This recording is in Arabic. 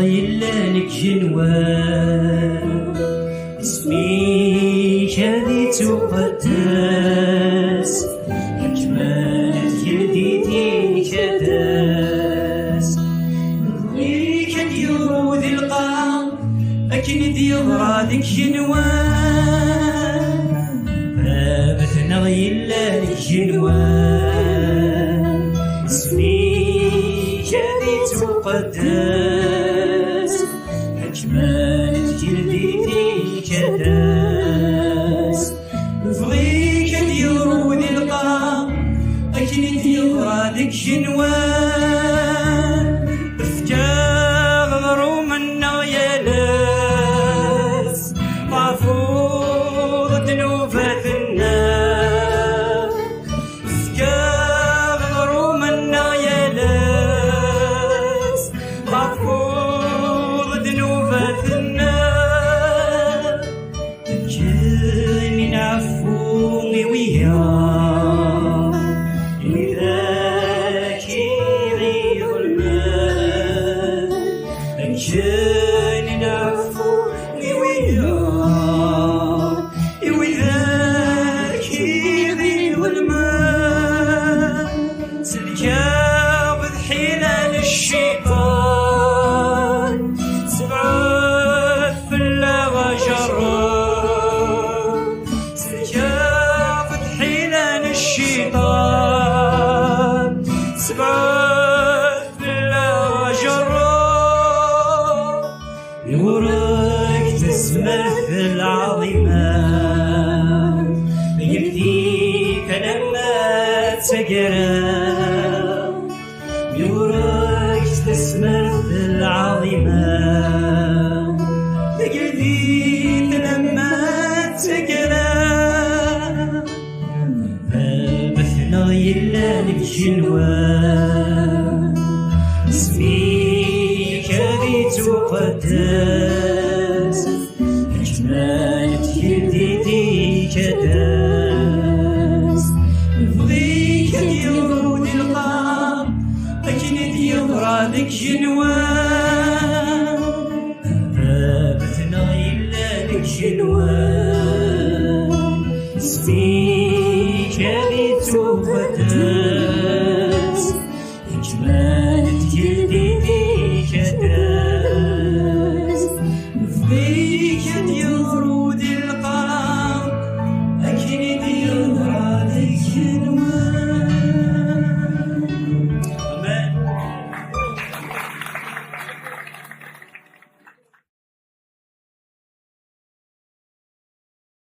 يلانك جنوان اسميك هذي تقدس حكمات يديك داس ليك اليود القام أكن ديال رادك جنوان بابتنا يلانك جنوان اسميك هذي تقدس حكمات يديك داس بغيك اليود القام أكن ديال رادك جنوان افتغرو منا يالاس معفوظ ذنوبات الناس افتغرو منا يالاس معفوظ ذنوبات الناس ذكرني نعفوني وياك كان نعفوني وياك وذاك يضيع الماء سلكا بحيلة للشيطان سبعة فلا وجرب سلكا بحيلة للشيطان سبعة فلا وجرب نورك تسمح العظيمات يهديك لما تقرا نورك تسمح العظيمات يهديك لما تقرا بابثنا يلانك جنوان اسميك هذي تقدس حكمات يديك داس بغيك اليود القام أكن ديال رادك جنوان بابتنا يلانك جنوان اسميك هذي تقدس